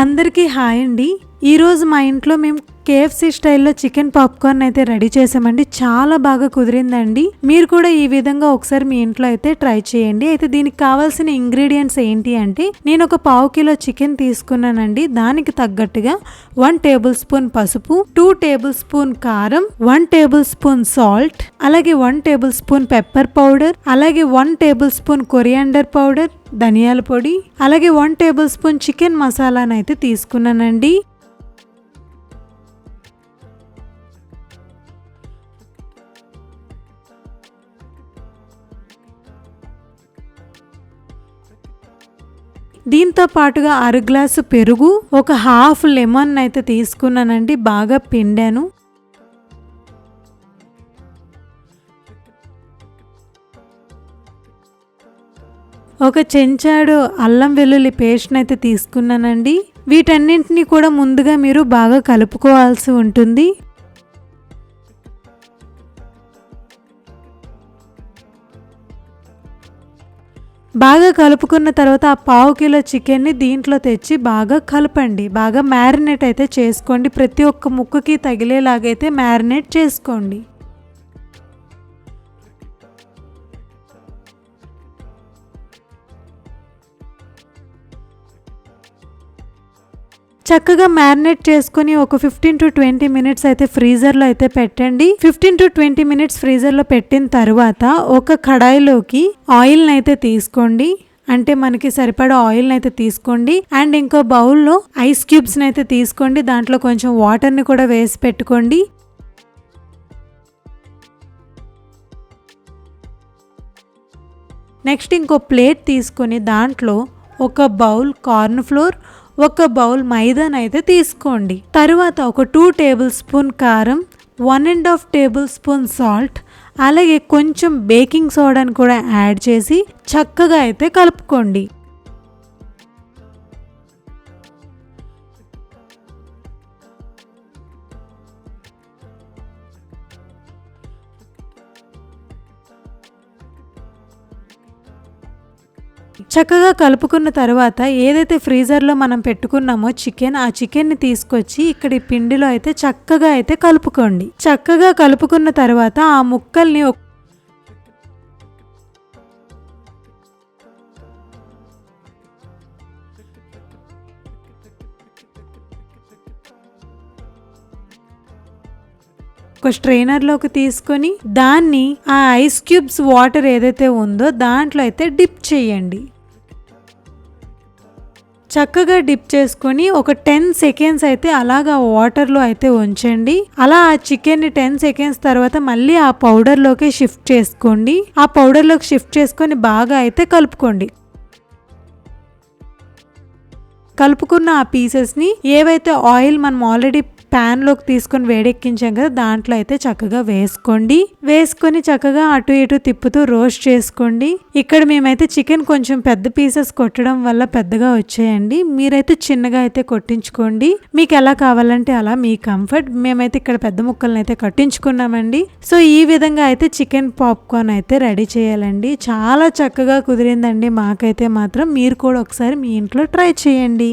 అందరికీ హాయ్ అండి. ఈరోజు మా ఇంట్లో మేము KFC స్టైల్లో చికెన్ పాప్కార్న్ అయితే రెడీ చేసామండి. చాలా బాగా కుదిరిందండి. మీరు కూడా ఈ విధంగా ఒకసారి మీ ఇంట్లో అయితే ట్రై చేయండి. అయితే దీనికి కావాల్సిన ఇంగ్రీడియంట్స్ ఏంటి అంటే, నేను ఒక 1/2 కిలో చికెన్ తీసుకున్నానండి. దానికి తగ్గట్టుగా 1 టేబుల్ స్పూన్ పసుపు, 2 టేబుల్ స్పూన్ కారం, 1 టేబుల్ స్పూన్ సాల్ట్, అలాగే 1 టేబుల్ స్పూన్ పెప్పర్ పౌడర్, అలాగే 1 టేబుల్ స్పూన్ కొరియాండర్ పౌడర్, ధనియాల పొడి, అలాగే 1 టేబుల్ స్పూన్ చికెన్ మసాలాను అయితే తీసుకున్నానండి. దీంతో పాటుగా 1/2 గ్లాసు పెరుగు, ఒక హాఫ్ లెమన్ అయితే తీసుకున్నానండి. బాగా పిండాను. ఒక చెంచాడు అల్లం వెల్లుల్లి పేస్ట్ అయితే తీసుకున్నానండి. వీటన్నింటినీ కూడా ముందుగా మీరు బాగా కలుపుకోవాల్సి ఉంటుంది. బాగా కలుపుకున్న తర్వాత ఆ 1/2 కిలో చికెన్ని దీంట్లో తెచ్చి బాగా కలపండి. బాగా మ్యారినేట్ అయితే చేసుకోండి. ప్రతి ఒక్క ముక్కకి తగిలేలాగైతే మ్యారినేట్ చేసుకోండి. చక్కగా మ్యారినేట్ చేసుకుని ఒక 15 to 20 మినిట్స్ అయితే ఫ్రీజర్లో అయితే పెట్టండి. 15 to 20 మినిట్స్ ఫ్రీజర్లో పెట్టిన తర్వాత ఒక కడాయిలోకి ఆయిల్ని అయితే తీసుకోండి. అంటే మనకి సరిపడా ఆయిల్ని అయితే తీసుకోండి. అండ్ ఇంకో బౌల్లో ఐస్ క్యూబ్స్ని అయితే తీసుకోండి. దాంట్లో కొంచెం వాటర్ని కూడా వేసి పెట్టుకోండి. నెక్స్ట్ ఇంకో ప్లేట్ తీసుకొని దాంట్లో ఒక బౌల్ కార్న్ ఫ్లోర్, ఒక బౌల్ మైదాని అయితే తీసుకోండి. తరువాత ఒక 2 టేబుల్ స్పూన్ కారం, 1.5 టేబుల్ స్పూన్ సాల్ట్, అలాగే కొంచెం బేకింగ్ సోడాని కూడా యాడ్ చేసి చక్కగా అయితే కలుపుకోండి. చక్కగా కలుపుకున్న తర్వాత ఏదైతే ఫ్రీజర్లో మనం పెట్టుకున్నామో చికెన్, ఆ చికెన్ని తీసుకొచ్చి ఇక్కడ ఈ పిండిలో అయితే చక్కగా అయితే కలుపుకోండి. చక్కగా కలుపుకున్న తర్వాత ఆ ముక్కల్ని ఒక స్ట్రైనర్లోకి తీసుకొని దాన్ని ఆ ఐస్ క్యూబ్స్ వాటర్ ఏదైతే ఉందో దాంట్లో అయితే డిప్ చేయండి. చక్కగా డిప్ చేసుకొని ఒక 10 సెకండ్స్ అయితే అలాగా వాటర్లో అయితే ఉంచండి. అలా ఆ చికెన్ని 10 సెకండ్స్ తర్వాత మళ్ళీ ఆ పౌడర్లోకి షిఫ్ట్ చేసుకోండి. ఆ పౌడర్లోకి షిఫ్ట్ చేసుకొని బాగా అయితే కలుపుకోండి. కలుపుకున్న ఆ పీసెస్ని ఏవైతే ఆయిల్ మనం ఆల్రెడీ ప్యాన్లోకి తీసుకొని వేడెక్కించాం కదా దాంట్లో అయితే చక్కగా వేసుకొని చక్కగా అటు ఇటు తిప్పుతూ రోస్ట్ చేసుకోండి. ఇక్కడ మేమైతే చికెన్ కొంచెం పెద్ద పీసెస్ కొట్టడం వల్ల పెద్దగా వచ్చాయండి. మీరైతే చిన్నగా అయితే కొట్టించుకోండి. మీకు ఎలా కావాలంటే అలా మీ కంఫర్ట్. మేమైతే ఇక్కడ పెద్ద ముక్కలను అయితే కట్టించుకున్నామండి. సో ఈ విధంగా అయితే చికెన్ పాప్కార్న్ అయితే రెడీ చేయాలండి. చాలా చక్కగా కుదిరిందండి మాకైతే మాత్రం. మీరు కూడా ఒకసారి మీ ఇంట్లో ట్రై చేయండి.